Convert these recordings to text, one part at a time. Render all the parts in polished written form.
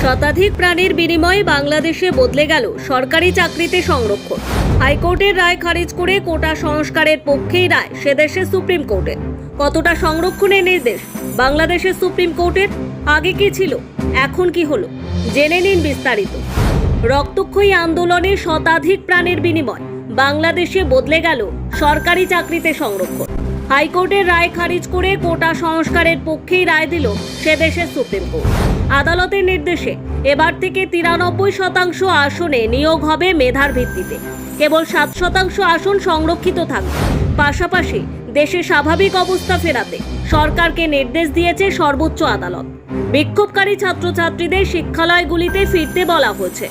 শতাধিক প্রাণের বিনিময়ে বাংলাদেশে বদলে গেল সরকারি চাকরিতে সংরক্ষণ। হাইকোর্টের রায় খারিজ করে কোটা সংস্কারের পক্ষেই রায় সেদেশে সুপ্রিম কোর্টের। কতটা সংরক্ষণের নির্দেশ বাংলাদেশের সুপ্রিম কোর্টের? আগে কি ছিল, এখন কি হলো, জেনে নিন বিস্তারিত। রক্তক্ষয়ী আন্দোলনে শতাধিক প্রাণের বিনিময় বাংলাদেশে বদলে গেল সরকারি চাকরিতে সংরক্ষণ। হাইকোর্টের রায় খারিজ করে কোটা সংস্কারের পক্ষেই রায় দিল সেদেশের সুপ্রিম কোর্ট। আদালতের নির্দেশে এবার থেকে 93% আসনে নিয়োগ হবে মেধার ভিত্তিতে। কেবল 7% আসন সংরক্ষিত থাকবে। পাশাপাশি দেশে স্বাভাবিক অবস্থা ফেরাতে সরকারকে নির্দেশ দিয়েছে সর্বোচ্চ আদালত। বিক্ষোভকারী ছাত্রছাত্রীদের শিক্ষালয়গুলিতে ফিরতে বলা হয়েছে।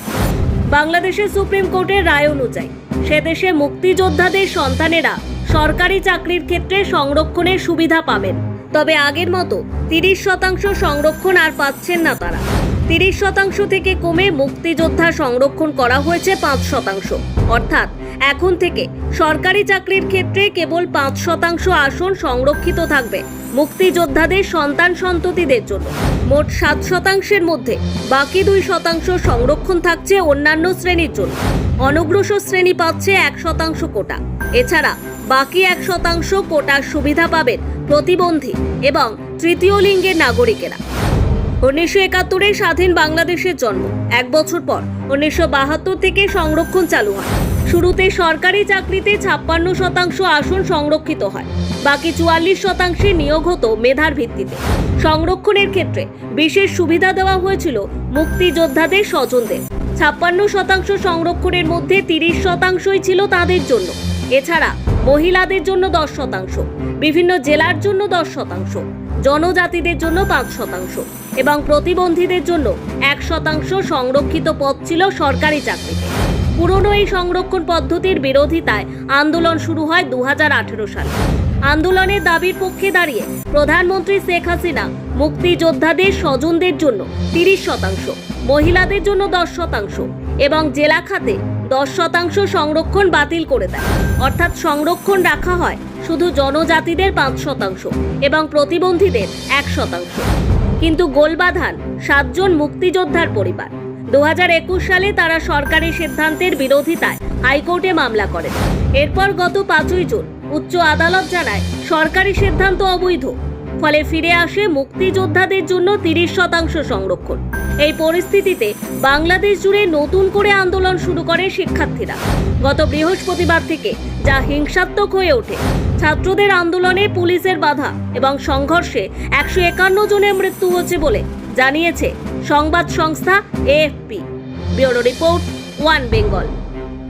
বাংলাদেশের সুপ্রিম কোর্টের রায় অনুযায়ী সেদেশে মুক্তিযোদ্ধাদের সন্তানেরা সরকারি চাকরির ক্ষেত্রে সংরক্ষণের সুবিধা পাবেন। তবে আগের মতো 30% সংরক্ষণ আর পাচ্ছেন না তারা। 30% থেকে কমে মুক্তিযোদ্ধা সংরক্ষণ করা হয়েছে 5%। অর্থাৎ এখন থেকে সরকারি চাকরির ক্ষেত্রে কেবল 5% আসন সংরক্ষিত থাকবে মুক্তিযোদ্ধাদের সন্তান সন্ততিদের জন্য। মোট 7%-এর মধ্যে বাকি 2% সংরক্ষণ থাকছে অন্যান্য শ্রেণীর জন্য। অনগ্রসর শ্রেণী পাচ্ছে 1% কোটা। এছাড়া বাকি 1% কোটার সুবিধা পাবেন প্রতিবন্ধী এবং তৃতীয় লিঙ্গের নাগরিকেরা। 1971-এ স্বাধীন বাংলাদেশের জন্ম। 1 বছর পর 1972 থেকে সংরক্ষণ চালু হয়। শুরুতে সরকারি চাকরিতে 56% আসন সংরক্ষিত হয়। বাকি 44% নিয়োগ হতো মেধার ভিত্তিতে। সংরক্ষণের ক্ষেত্রে বিশেষ সুবিধা দেওয়া হয়েছিল মুক্তিযোদ্ধাদের স্বজনদের। 56% সংরক্ষণের মধ্যে 30%ই ছিল তাদের জন্য। এছাড়া মহিলাদের জন্য 10%, বিভিন্ন জেলার জন্য 10%, জনজাতিদের জন্য 5% এবং প্রতিবন্ধীদের জন্য 1% সংরক্ষিত পদ ছিল সরকারি চাকরিতে। পুরনো এই সংরক্ষণ পদ্ধতির বিরোধিতায় আন্দোলন শুরু হয় 2018 সালে। আন্দোলনের দাবির পক্ষে দাঁড়িয়ে প্রধানমন্ত্রী শেখ হাসিনা মুক্তিযোদ্ধাদের স্বজনদের জন্য 30%, মহিলাদের জন্য 10% এবং জেলা খাতে 10% সংরক্ষণ বাতিল করে দেয়। অর্থাৎ সংরক্ষণ রাখা হয় শুধু জনজাতিদের 5% এবং প্রতিবন্ধীদের 1%। কিন্তু গোলবাধান 7 জন মুক্তিযোদ্ধার পরিবার। 2021 সালে তারা সরকারি সিদ্ধান্তের বিরোধিতায় হাইকোর্টে মামলা করেন। এরপর গত 5 জুন উচ্চ আদালত জানায় সরকারি সিদ্ধান্ত অবৈধ। ফলে ফিরে আসে মুক্তিযোদ্ধাদের জন্য 30% সংরক্ষণ। এই পরিস্থিতিতে বাংলাদেশ জুড়ে নতুন করে আন্দোলন শুরু করে শিক্ষার্থীরা। গত বৃহস্পতিবার থেকে যা হিংসাত্মক হয়ে ওঠে। ছাত্রদের আন্দোলনে পুলিশের বাধা এবং সংঘর্ষে 151 জনের মৃত্যু হয়েছে বলে জানিয়েছে সংবাদ সংস্থা AFP। Bureau report, one Bengal.